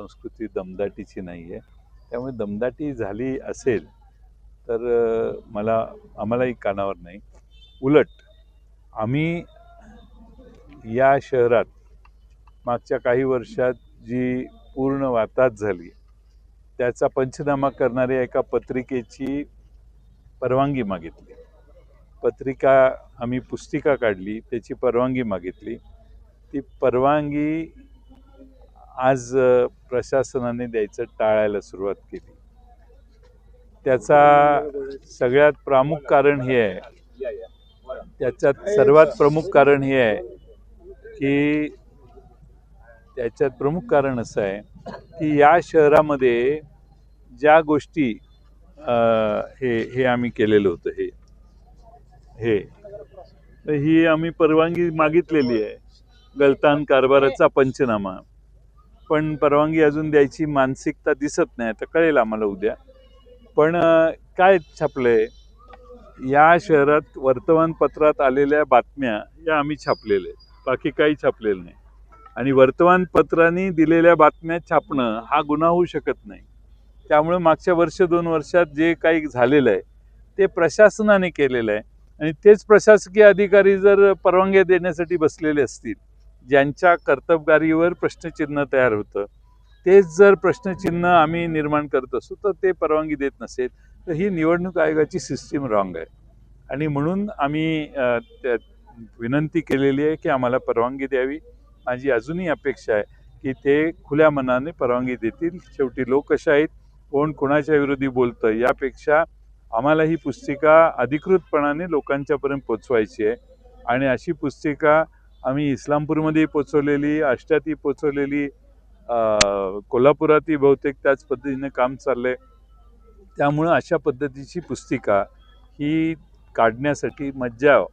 संस्कृती दमदाटीची नाही आहे. त्यामुळे दमदाटी झाली असेल तर आम्हालाही कानावर नाही. उलट आम्ही या शहरात मागच्या काही वर्षात जी पूर्ण वाताहत झाली त्याचा पंचनामा करणाऱ्या एका पत्रिकेची परवानगी मागितली. आम्ही पुस्तिका काढली, त्याची परवानगी मागितली. ती परवानगी आज प्रशासनाने द्यायचं टाळायला सुरुवात केली. त्याचा सगळ्यात प्रमुख कारण हे आहे, त्याच्यात प्रमुख कारण असं आहे की या शहरामध्ये ज्या गोष्टी हे आम्ही केलेलं होतं तर ही आम्ही परवानगी मागितलेली आहे, गलतान कारभाराचा पंचनामा. पण परवानगी अजून द्यायची मानसिकता दिसत नाही. आता कळेल आम्हाला उद्या. पण काय छापलंय या शहरात, वर्तमानपत्रात आलेल्या बातम्या या आम्ही छापलेल्या आहेत, बाकी काही छापलेलं नाही. आणि वर्तमानपत्रांनी दिलेल्या बातम्या छापणं हा गुन्हा होऊ शकत नाही. त्यामुळे मागच्या वर्ष 2 वर्षात जे काही झालेलं आहे ते प्रशासनाने केलेलं आहे. आणि तेच प्रशासकीय अधिकारी जर परवानग्या देण्यासाठी बसलेले असतील, ज्यांच्या कर्तबगारीवर प्रश्नचिन्ह तयार होतं, तेच जर प्रश्नचिन्ह आम्ही निर्माण करत असू तर ते परवानगी देत नसेल तर ही निवडणूक आयोगाची सिस्टीम रॉंग आहे. आणि म्हणून आम्ही विनंती केलेली आहे की आम्हाला परवानगी द्यावी. माझी अजूनही अपेक्षा आहे की ते खुल्या मनाने परवानगी देतील. शेवटी लोकशाहीत कोण कोणाच्या विरोधी बोलतं यापेक्षा आम्हाला ही पुस्तिका अधिकृतपणाने लोकांच्यापर्यंत पोचवायची आहे. आणि अशी पुस्तिका आम्ही इस्लामपूरमध्ये पोचवलेली, आष्ट्यातही पोचवलेली, कोल्हापुरातही बहुतेक त्याच पद्धतीने काम चाललंय. त्यामुळं अशा पद्धतीची पुस्तिका ही काढण्यासाठी मज्जाव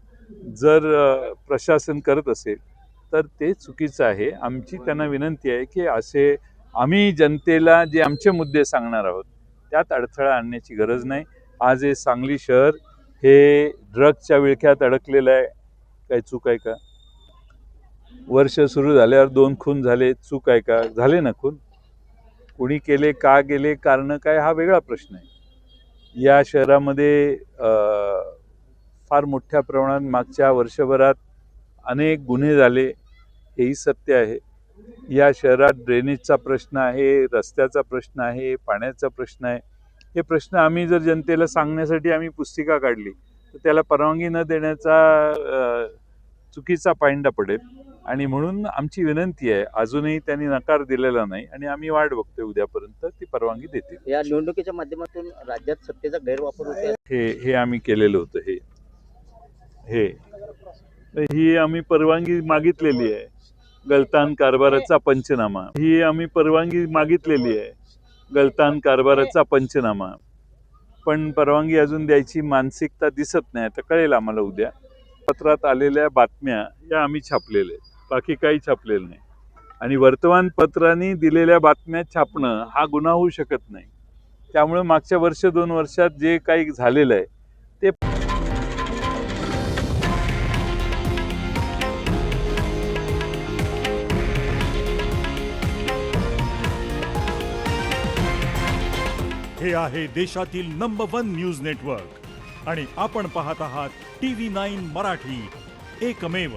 जर प्रशासन करत असेल तर ते चुकीचं आहे. आमची त्यांना विनंती आहे की असे आम्ही जनतेला जे आमचे मुद्दे सांगणार आहोत त्यात अडथळा आणण्याची गरज नाही. आज हे सांगली शहर हे ड्रग्सच्या विळख्यात अडकलेलं आहे. काय चूक आहे का? वर्ष सुरू झाल्यावर 2 खून झाले, चूक आहे का? झाले ना खून. कुणी केले, का गेले, कारण काय, हा वेगळा प्रश्न आहे. या शहरामध्ये फार मोठ्या प्रमाणात मागच्या वर्षभरात अनेक गुन्हे झाले, हेही सत्य आहे. या शहरात ड्रेनेजचा प्रश्न आहे, रस्त्याचा प्रश्न आहे, पाण्याचा प्रश्न आहे. हे प्रश्न आम्ही जर जनतेला सांगण्यासाठी आम्ही पुस्तिका काढली तर त्याला परवानगी न देण्याचा चुकीचा पायंडा पडेल. आणि म्हणून आमची विनंती आहे, अजूनही त्यांनी नकार दिलेला नाही आणि आम्ही वाट बघतोय उद्यापर्यंत ती परवानगी देतील. या निवडणुकीच्या माध्यमातून राज्यात सत्तेचा गैरवापर होतोय हे आम्ही केलेलं होतं. ही आम्ही परवानगी मागितलेली आहे, गलतान कारभाराचा पंचनामा. ही आम्ही परवानगी मागितलेली आहे, गलतान कारभाराचा पंचनामा. पण परवानगी अजून द्यायची मानसिकता दिसत नाही. आता कळेल आम्हाला उद्या. पत्रात आलेल्या बातम्या या आम्ही छापलेल्या आहेत, बाकी काही छापलेलं नाही. आणि वर्तमानपत्रांनी दिलेल्या बातम्या छापणं हा गुन्हा होऊ शकत नाही. त्यामुळे मागच्या वर्ष 2 वर्षात जे काही झालेलं आहे ते हे आहे देशातील नंबर 1 न्यूज नेटवर्क आणि आपण पाहत आहात TV9 मराठी, एकमेव.